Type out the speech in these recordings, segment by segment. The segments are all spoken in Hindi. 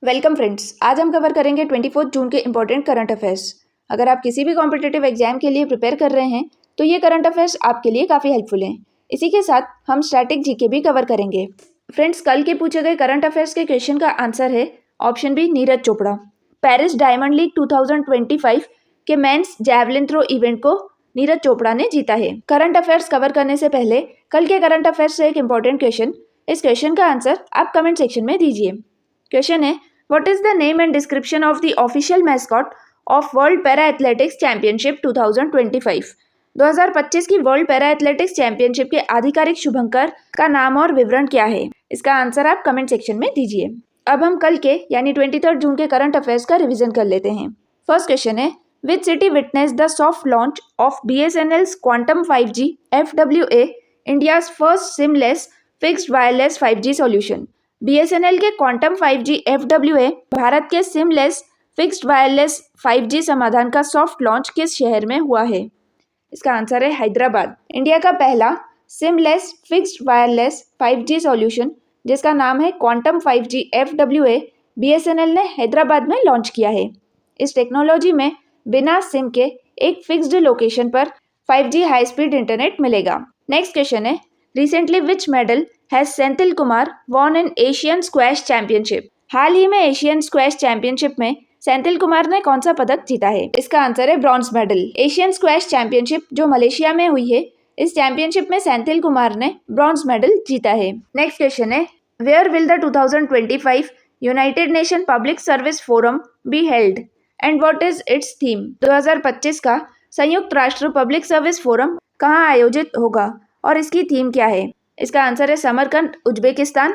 वेलकम फ्रेंड्स, आज हम कवर करेंगे 24 जून के इंपॉर्टेंट करंट अफेयर्स। अगर आप किसी भी कॉम्पिटिटिव एग्जाम के लिए प्रिपेयर कर रहे हैं तो ये करंट अफेयर्स आपके लिए काफ़ी हेल्पफुल हैं। इसी के साथ हम स्टैटिक जीके भी कवर करेंगे। फ्रेंड्स, कल के पूछे गए करंट अफेयर्स के क्वेश्चन का आंसर है option B, Neeraj Chopra. Paris Diamond League 2025 के मेंस जैवलिन थ्रो इवेंट को नीरज चोपड़ा ने जीता है। करंट अफेयर्स कवर करने से पहले कल के करंट अफेयर्स से एक इंपॉर्टेंट क्वेश्चन, इस क्वेश्चन का आंसर आप कमेंट सेक्शन में दीजिए। क्वेश्चन है, What is the name and description of the official mascot of World Para Athletics Championship 2025? 2025 की वर्ल्ड पैरा एथलेटिक्स चैंपियनशिप के आधिकारिक शुभंकर का नाम और विवरण क्या है? इसका आंसर आप कमेंट सेक्शन में दीजिए। अब हम कल के यानी 23 जून के करंट अफेयर्स का रिवीजन कर लेते हैं। फर्स्ट क्वेश्चन है, which city witness the soft launch of BSNL's quantum 5G FWA, India's first seamless fixed wireless 5G solution. BSNL के क्वांटम 5G FWA भारत के सिमलेस फिक्स्ड वायरलेस 5G समाधान का सॉफ्ट लॉन्च किस शहर में हुआ है? इसका आंसर है हैदराबाद। इंडिया का पहला seamless fixed wireless 5G solution जिसका नाम है क्वांटम 5G FWA BSNL ने हैदराबाद में लॉन्च किया है। इस टेक्नोलॉजी में बिना सिम के एक फिक्स्ड लोकेशन पर 5G हाई स्पीड इंटरनेट मिलेगा। नेक्स्ट क्वेश्चन है, recently which medal has Senthil Kumar won in Asian squash championship? हाल ही में एशियन स्क्वैश चैंपियनशिप में सेंथिल कुमार ने कौन सा पदक जीता है? इसका आंसर है bronze medal. Asian squash championship जो मलेशिया में हुई है, इस चैंपियनशिप में सेंथिल कुमार ने ब्रॉन्ज मेडल जीता है। नेक्स्ट क्वेश्चन है, where will the 2025 United Nation public Service Forum be held and what is its theme? 2025 का संयुक्त राष्ट्र पब्लिक सर्विस फोरम कहाँ आयोजित होगा और इसकी थीम क्या है? इसका आंसर है समरकंद, उज्बेकिस्तान,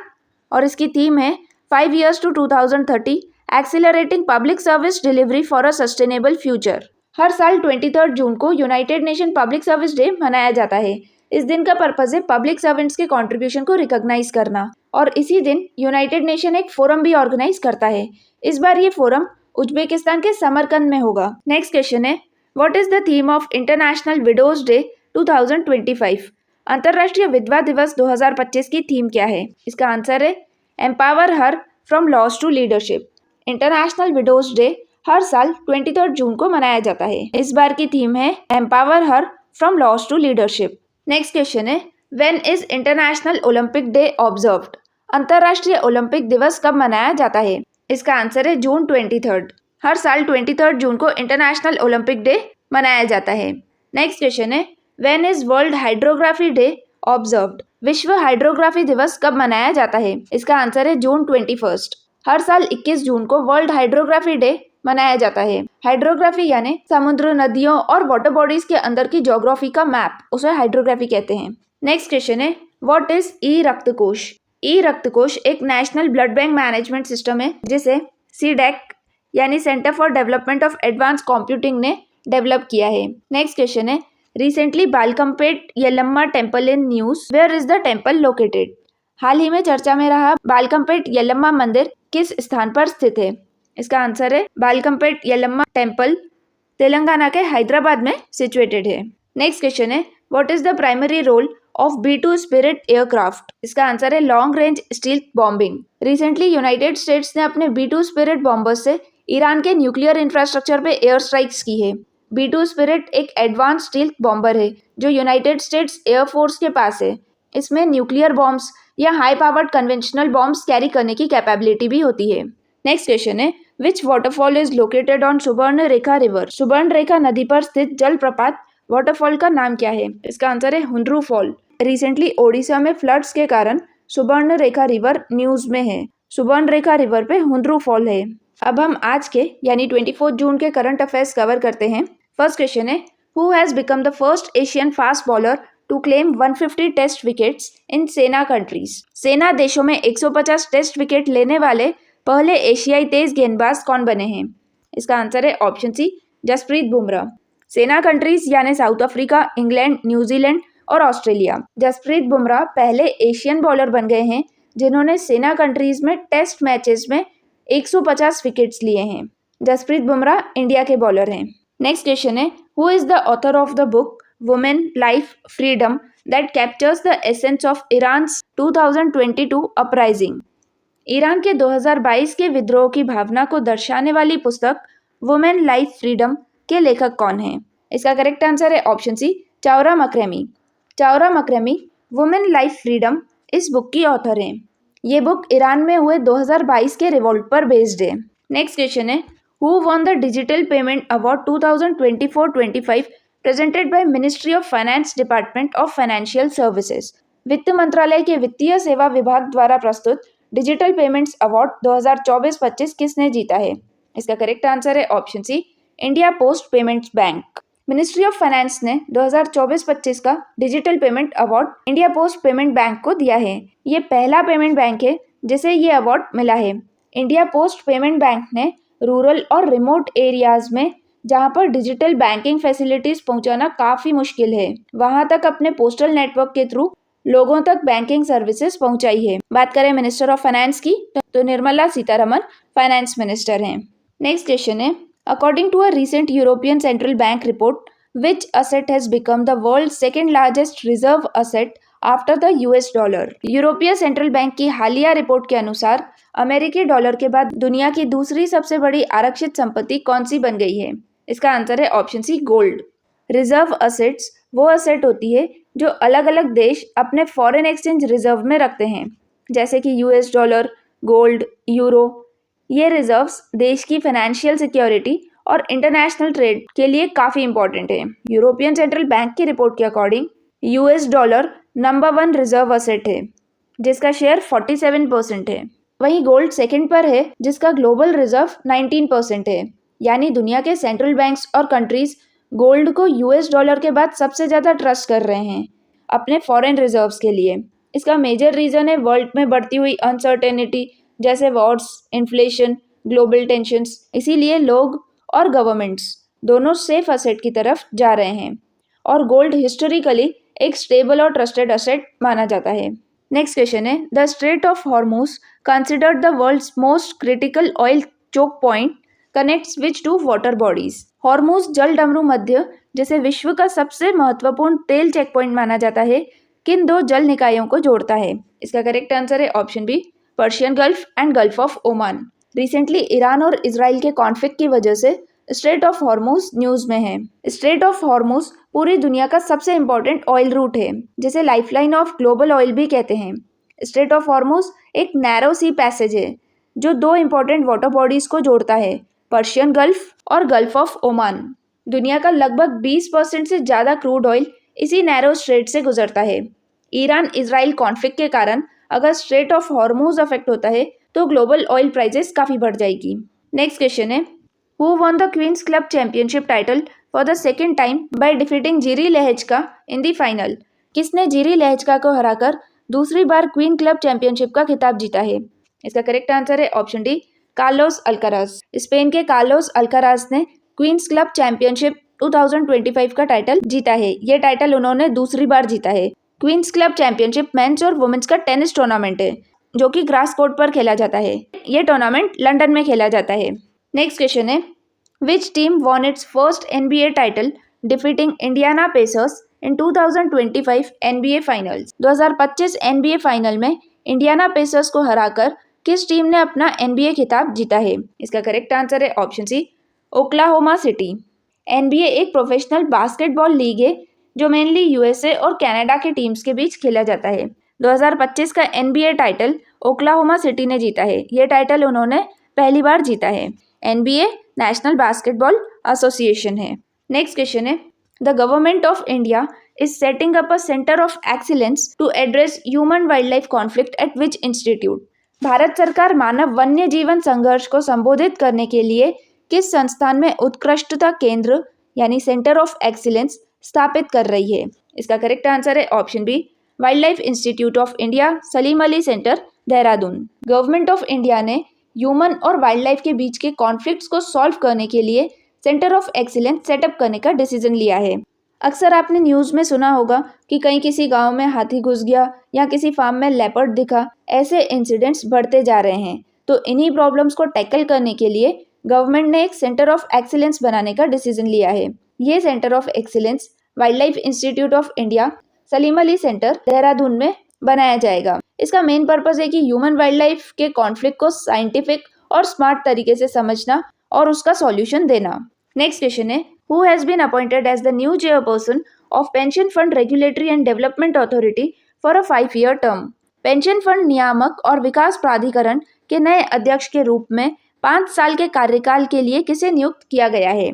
और इसकी थीम है 5 years to 2030 accelerating public service delivery for a sustainable future. हर साल 23 जून को United Nation public service day मनाया जाता है। इस दिन का पर्पज है पब्लिक सर्वेंट्स के कंट्रीब्यूशन को रिकॉग्नाइज करना, और इसी दिन यूनाइटेड नेशन एक फोरम भी ऑर्गेनाइज करता है। इस बार ये फोरम उज्बेकिस्तान के समरकंद में होगा। नेक्स्ट क्वेश्चन है, what is the theme of international widows day 2025? अंतर्राष्ट्रीय विधवा दिवस 2025 की थीम क्या है? इसका आंसर है empower her from loss to leadership. International widows day हर साल 23 जून को मनाया जाता है। इस बार की थीम है empower her from loss to leadership. Next question is, when is international Olympic day observed? अंतर्राष्ट्रीय ओलंपिक दिवस कब मनाया जाता है? इसका आंसर है जून 23। हर साल 23 जून को इंटरनेशनल ओलंपिक डे मनाया जाता है। Next question is, when is world hydrography day observed? विश्व हाइड्रोग्राफी दिवस कब मनाया जाता है? इसका आंसर है जून 21। हर साल 21 जून को वर्ल्ड हाइड्रोग्राफी डे मनाया जाता है। हाइड्रोग्राफी यानी समुद्र, नदियों और वाटर बॉडीज के अंदर की ज्योग्राफी का मैप, उसे हाइड्रोग्राफी कहते हैं। नेक्स्ट क्वेश्चन है, what is E Raktkosh? E Raktkosh एक national blood bank management system है जिसे CDAC यानी centre for development of advance computing ने डेवलप किया है। नेक्स्ट क्वेश्चन है, recently Balkampet Yellamma temple in news, where is the temple located? हाल ही में चर्चा में रहा बालकमपेट यल्लम्मा मंदिर किस स्थान पर स्थित है? इसका आंसर है बालकमपेट यल्लम्मा टेम्पल तेलंगाना के हैदराबाद में सिचुएटेड है। नेक्स्ट क्वेश्चन है, what is the primary role of B2 spirit aircraft? इसका आंसर है long range stealth bombing. Recently United States ने अपने B2 स्पिरिट बॉम्बर्स से ईरान के न्यूक्लियर इंफ्रास्ट्रक्चर पे एयर स्ट्राइक्स की है। B2 स्पिरिट एक एडवांस स्टील्थ बॉम्बर है जो यूनाइटेड स्टेट्स एयरफोर्स के पास है। इसमें न्यूक्लियर बॉम्ब्स या high powered conventional bombs carry करने की कैपेबिलिटी भी होती है। नेक्स्ट क्वेश्चन है, विच वाटरफॉल इज लोकेटेड ऑन सुवर्ण रेखा रिवर? सुवर्ण रेखा नदी पर स्थित जलप्रपात वाटरफॉल का नाम क्या है? इसका आंसर है हुंड्रू फॉल। रिसेंटली ओडिशा में फ्लड्स के कारण सुवर्ण रेखा रिवर न्यूज में है। सुवर्ण रेखा रिवर पे हुंड्रू फॉल है। अब हम आज के यानी 24 जून के करंट अफेयर्स कवर करते हैं। फर्स्ट क्वेश्चन है, who has become the first Asian fast bowler to claim 150 test wickets in SENA countries? सेना देशों में 150 टेस्ट विकेट लेने वाले पहले एशियाई तेज गेंदबाज कौन बने हैं? इसका आंसर है ऑप्शन सी, जसप्रीत बुमराह। सेना कंट्रीज यानी साउथ अफ्रीका, इंग्लैंड, न्यूजीलैंड और ऑस्ट्रेलिया। जसप्रीत बुमराह पहले एशियन बॉलर बन गए हैं जिन्होंने सेना कंट्रीज में टेस्ट मैचेस में 150 विकेट्स लिए हैं। जसप्रीत बुमराह इंडिया के बॉलर हैं। नेक्स्ट क्वेश्चन है, who is the author of the book women life freedom that captures the essence of Iran's 2022 uprising? Iran के 2022 के विद्रोह की भावना को दर्शाने वाली पुस्तक वुमेन लाइफ फ्रीडम के लेखक कौन हैं? इसका करेक्ट आंसर है option C, Chowra Makaremi. Chowra Makaremi women life freedom इस बुक की ऑथर हैं। ये बुक ईरान में हुए 2022 के रिवोल्ट पर बेस्ड है। नेक्स्ट क्वेश्चन है, who won the digital payment award 2024-25 presented by ministry of finance department of financial services. वित्त मंत्रालय के वित्तीय सेवा विभाग द्वारा प्रस्तुत डिजिटल पेमेंट्स अवार्ड 2024-25 किसने जीता है? इसका करेक्ट आंसर है option C, India Post Payments Bank. Ministry of Finance ने 2024-25 का digital payment award India Post Payment Bank को दिया है। ये पहला पेमेंट बैंक है जिसे ये अवार्ड मिला है। इंडिया पोस्ट पेमेंट बैंक ने रूरल और रिमोट एरियाज में जहां पर डिजिटल बैंकिंग फैसिलिटीज पहुंचाना काफी मुश्किल है, वहां तक अपने पोस्टल नेटवर्क के थ्रू लोगों तक बैंकिंग सर्विसेज पहुंचाई है। बात करें मिनिस्टर ऑफ फाइनेंस की तो निर्मला सीतारमन फाइनेंस मिनिस्टर हैं। नेक्स्ट क्वेश्चन है, according to a recent European Central Bank report, which asset has become the world's second largest reserve asset after the US dollar? यूरोपीय सेंट्रल बैंक की हालिया रिपोर्ट के अनुसार अमेरिकी डॉलर के बाद दुनिया की दूसरी सबसे बड़ी आरक्षित संपत्ति कौन सी बन गई है? इसका आंसर है option C, gold. Reserve assets वो असेट होती है जो अलग अलग देश अपने फॉरेन एक्सचेंज रिजर्व में रखते हैं, जैसे कि यूएस डॉलर, गोल्ड, यूरो। ये रिजर्व्स देश की फाइनेंशियल सिक्योरिटी और इंटरनेशनल ट्रेड के लिए काफ़ी इंपॉर्टेंट है। यूरोपियन सेंट्रल बैंक की रिपोर्ट के according US dollar number 1 reserve asset है जिसका शेयर 47% है। वहीं गोल्ड सेकंड पर है जिसका ग्लोबल रिजर्व 19% है। यानी दुनिया के सेंट्रल बैंक्स और कंट्रीज गोल्ड को यूएस डॉलर के बाद सबसे ज़्यादा ट्रस्ट कर रहे हैं अपने फॉरेन रिजर्व्स के लिए। इसका मेजर रीज़न है वर्ल्ड में बढ़ती हुई अनसर्टेनिटी, जैसे वॉर्स, इन्फ्लेशन, ग्लोबल टेंशन्स। इसीलिए लोग और गवर्नमेंट्स दोनों सेफ असेट की तरफ जा रहे हैं और गोल्ड हिस्टोरिकली एक स्टेबल और ट्रस्टेड असेट माना जाता है। नेक्स्ट क्वेश्चन है, the Strait of Hormuz considered the world's most critical oil choke point connects which two water bodies? Hormuz जल डमरू मध्य जिसे विश्व का सबसे महत्वपूर्ण तेल चेक पॉइंट माना जाता है किन दो जल निकायों को जोड़ता है? इसका करेक्ट आंसर है option B, Persian Gulf and Gulf of Oman. Recently Iran और इजराइल के कॉन्फ्लिक्ट की वजह से स्ट्रेट ऑफ हॉर्मुज न्यूज में है। स्ट्रेट ऑफ हॉर्मुज पूरी दुनिया का सबसे इंपॉर्टेंट ऑयल रूट है जिसे लाइफलाइन ऑफ ग्लोबल ऑयल भी कहते हैं। स्ट्रेट ऑफ हॉर्मुज एक नैरो सी पैसेज है जो दो इंपॉर्टेंट वाटर बॉडीज को जोड़ता है, पर्शियन गल्फ और गल्फ ऑफ ओमान। दुनिया का लगभग 20% से ज़्यादा क्रूड ऑयल इसी नैरो स्ट्रेट से गुजरता है। ईरान इजराइल कॉन्फ्लिक्ट के कारण अगर स्ट्रेट ऑफ हॉर्मुज अफेक्ट होता है तो ग्लोबल ऑयल प्राइसेस काफ़ी बढ़ जाएगी। नेक्स्ट क्वेश्चन है, who won the Queen's club championship title for the second time by defeating Jiri Lehecka in the final? किसने जीरी लहजका को हराकर दूसरी बार क्वीन क्लब चैंपियनशिप का खिताब जीता है? इसका करेक्ट आंसर है option D, Carlos Alcaraz. Spain के कार्लोस अल्काराज ने क्वींस क्लब चैंपियनशिप 2025 का टाइटल जीता है। ये टाइटल उन्होंने दूसरी बार जीता है। क्वींस क्लब चैंपियनशिप मेंस और वुमेन्स का टेनिस टूर्नामेंट है जो कि ग्रास कोर्ट पर खेला जाता है। ये टूर्नामेंट लंदन में खेला जाता है। नेक्स्ट क्वेश्चन है, which team von it's first NBA title defeating Indiana pacers in 2025 NBA finals? 2025 NBA final में इंडियाना पेसर्स को हराकर किस टीम ने अपना NBA खिताब जीता है? इसका करेक्ट आंसर है option C, Oklahoma City. NBA एक प्रोफेशनल बास्केटबॉल लीग है जो मेनली USA और कनाडा के टीम्स के बीच खेला जाता है। 2025 का NBA टाइटल ओक्लाहोमा सिटी ने जीता है। ये टाइटल उन्होंने पहली बार जीता है। NBA नेशनल बास्केटबॉल एसोसिएशन है। नेक्स्ट क्वेश्चन है, the government of India is setting up a centre of excellence to address human wildlife conflict at which institute? Bharat सरकार मानव वन्य जीवन संघर्ष को संबोधित करने के लिए किस संस्थान में उत्कृष्टता केंद्र यानी सेंटर ऑफ एक्सीलेंस स्थापित कर रही है? इसका करेक्ट आंसर है option B, wild life institute of India, Salim Ali centre, Dehradun. Government of India ने ह्यूमन और वाइल्ड लाइफ के बीच के कॉन्फ्लिक्ट्स को सॉल्व करने के लिए सेंटर ऑफ एक्सीलेंस सेटअप करने का डिसीजन लिया है। अक्सर आपने न्यूज़ में सुना होगा कि कहीं किसी गांव में हाथी घुस गया या किसी फार्म में लेपर्ड दिखा। ऐसे इंसिडेंट्स बढ़ते जा रहे हैं। तो इन्हीं प्रॉब्लम्स को टैकल करने के लिए गवर्नमेंट ने एक सेंटर ऑफ एक्सीलेंस बनाने का डिसीजन लिया है। ये centre of excellence wild life institute of India, Salim Ali centre, Dehradun में बनाया जाएगा। इसका मेन पर्पस है कि ह्यूमन वाइल्ड लाइफ के कॉन्फ्लिक्ट को साइंटिफिक और स्मार्ट तरीके से समझना और उसका सॉल्यूशन देना। नेक्स्ट क्वेश्चन है, who has been appointed as the new chairperson of pension fund regulatory and development authority for a 5-year term. Pension fund नियामक और विकास प्राधिकरण के नए अध्यक्ष के रूप में 5 साल के कार्यकाल के लिए किसे नियुक्त किया गया है?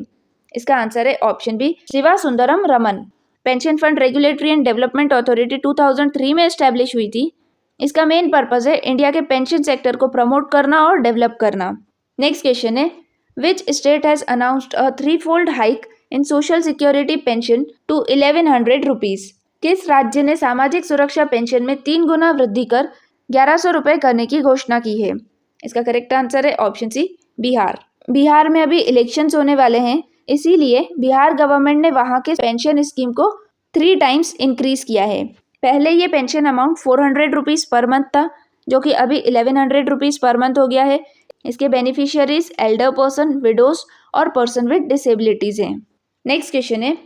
इसका आंसर है option B, Shiva Sundaram Raman. Pension fund regulatory and development authority 2003 में एस्टेब्लिश हुई थी। इसका मेन पर्पस है इंडिया के पेंशन सेक्टर को प्रमोट करना और डेवलप करना। नेक्स्ट क्वेश्चन है, which state has announced a 3-fold hike in social security pension to 1100 rupees. किस राज्य ने सामाजिक सुरक्षा पेंशन में 3 गुना वृद्धि कर 1100 रुपए करने की घोषणा की है? इसका करेक्ट आंसर है ऑप्शन सी, बिहार। बिहार में अभी इलेक्शंस होने वाले हैं, इसीलिए बिहार गवर्नमेंट ने वहां के पेंशन स्कीम को 3 times इंक्रीज किया है। पहले ये pension amount 400 rupees per month था, जो कि अभी 1100 रुपीज पर मंथ हो गया है। इसके बेनिफिशियरीज एल्डर पर्सन, विडोज और पर्सन विद डिसेबिलिटीज हैं। नेक्स्ट क्वेश्चन है,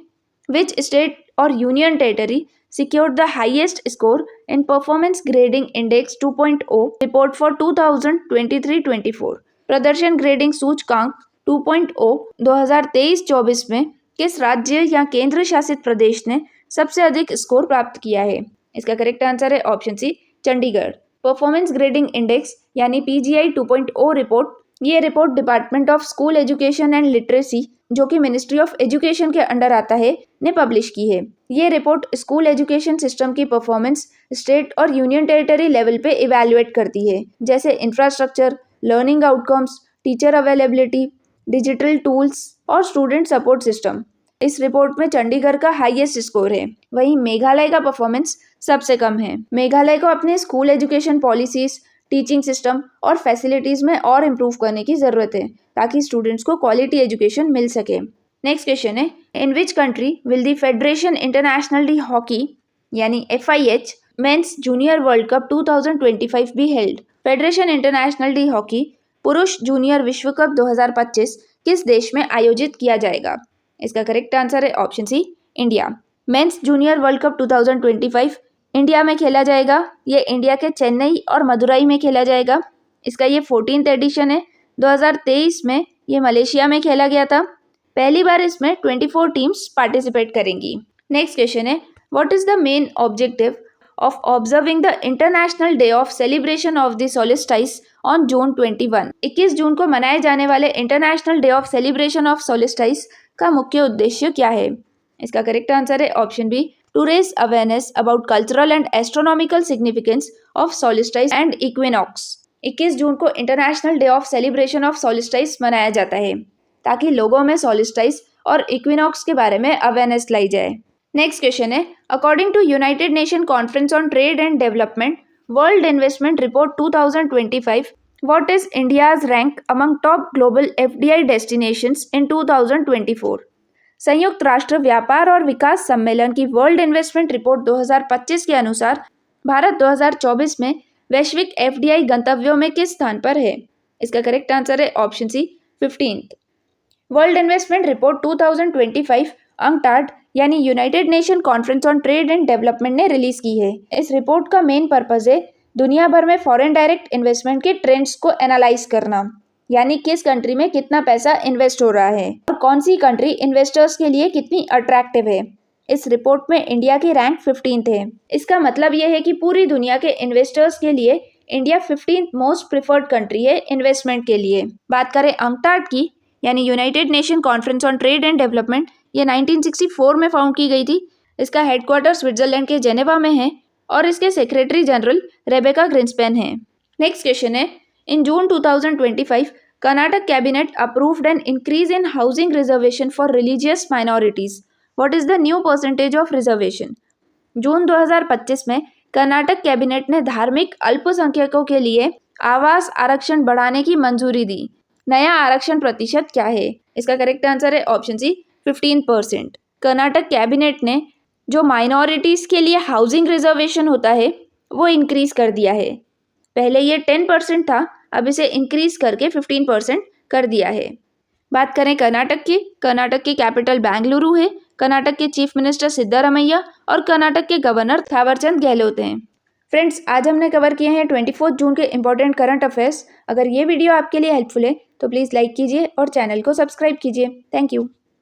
विच स्टेट और union territory secured the highest score in Performance Grading Index 2.0 report for 2023-24। प्रदर्शन ग्रेडिंग सूचकांक 2.0 2023-24 में किस राज्य या केंद्र शासित प्रदेश ने सबसे अधिक स्कोर प्राप्त किया है? इसका करेक्ट आंसर है option C, Chandigarh. Performance grading index यानी PGI 2.0 रिपोर्ट, ये report department of school education and literacy, जो कि मिनिस्ट्री ऑफ एजुकेशन के अंडर आता है, ने पब्लिश की है। ये रिपोर्ट स्कूल एजुकेशन सिस्टम की परफॉर्मेंस स्टेट और यूनियन टेरिटरी लेवल पे इवैल्यूएट करती है, जैसे infrastructure, learning outcomes, teacher availability, digital tools और स्टूडेंट सपोर्ट सिस्टम। इस रिपोर्ट में चंडीगढ़ का हाईएस्ट स्कोर है, वहीं मेघालय का परफॉर्मेंस सबसे कम है। मेघालय को अपने school education policies, teaching system और फैसिलिटीज में और इम्प्रूव करने की जरूरत है, ताकि स्टूडेंट्स को क्वालिटी एजुकेशन मिल सके। Next question is, in which country will the Federation Internationale de Hockey यानी FIH men's junior world cup 2025 be held? Federation Internationale de Hockey पुरुष जूनियर विश्व कप 2025 किस देश में आयोजित किया जाएगा? इसका करेक्ट आंसर है option C, India. Men's junior world cup 2025 India में खेला जाएगा। ये इंडिया के चेन्नई और मदुरई में खेला जाएगा। इसका ये 14th एडिशन है। 2023 में ये मलेशिया में खेला गया था। पहली बार इसमें 24 टीम्स पार्टिसिपेट करेंगी। नेक्स्ट क्वेश्चन है, what is the main objective of observing the international day of celebration of the solstice on June 21? 21 जून को मनाए जाने वाले international day of celebration of solstice का मुख्य उद्देश्य क्या है? इसका करेक्ट आंसर है option B, to raise awareness about cultural and astronomical significance of solstice and equinox. 21 जून को international day of celebration of सोलिस्टाइस मनाया जाता है, ताकि लोगों में सोलिस्टाइस और इक्विनॉक्स के बारे में अवेयरनेस लाई जाए। नेक्स्ट क्वेश्चन है, according to United Nation conference on trade and development world investment report 2025, what is India's rank among top global FDI destinations in 2024? संयुक्त राष्ट्र व्यापार और विकास सम्मेलन की वर्ल्ड इन्वेस्टमेंट रिपोर्ट 2025 के अनुसार भारत 2024 में वैश्विक FDI गंतव्यों में किस स्थान पर है? इसका करेक्ट आंसर है option C, 15th। World investment report 2025 अंकटाड यानी United Nation conference on trade and development ने रिलीज की है। इस रिपोर्ट का मेन पर्पस है दुनिया भर में फॉरेन डायरेक्ट इन्वेस्टमेंट के ट्रेंड्स को एनालाइज करना, यानी किस कंट्री में कितना पैसा इन्वेस्ट हो रहा है और कौन सी कंट्री इन्वेस्टर्स के लिए कितनी अट्रैक्टिव है। इस रिपोर्ट में इंडिया की रैंक 15th है। इसका मतलब यह है कि पूरी दुनिया के इन्वेस्टर्स के लिए India 15th most preferred country है इन्वेस्टमेंट के लिए। बात करें अंकटाड की, यानी United Nation conference on trade and development, ये 1964 में फाउंड की गई थी। इसका हेडक्वार्टर स्विट्जरलैंड के जेनेवा में है और इसके सेक्रेटरी जनरल रेबेका ग्रिंसपैन है। Next question is, in June 2025 Karnataka cabinet approved an increase in housing reservation for religious minorities. What is the new percentage of reservation? जून 2025 में कर्नाटक कैबिनेट ने धार्मिक अल्पसंख्यकों के लिए आवास आरक्षण बढ़ाने की मंजूरी दी। नया आरक्षण प्रतिशत क्या है? इसका करेक्ट आंसर है ऑप्शन सी, 15%। कर्नाटक कैबिनेट ने जो माइनॉरिटीज के लिए हाउसिंग रिजर्वेशन होता है वो इंक्रीज कर दिया है। पहले ये 10% था, अब इसे इंक्रीज करके 15% कर दिया है। बात करें कर्नाटक की, कर्नाटक की कैपिटल बेंगलुरु है। कर्नाटक के चीफ मिनिस्टर सिद्धारमैया और कर्नाटक के गवर्नर थावरचंद गहलोत हैं। फ्रेंड्स, आज हमने कवर किए हैं 24 जून के इंपॉर्टेंट करंट अफेयर्स। अगर ये वीडियो आपके लिए हेल्पफुल है तो प्लीज़ लाइक कीजिए और चैनल को सब्सक्राइब कीजिए। Thank you.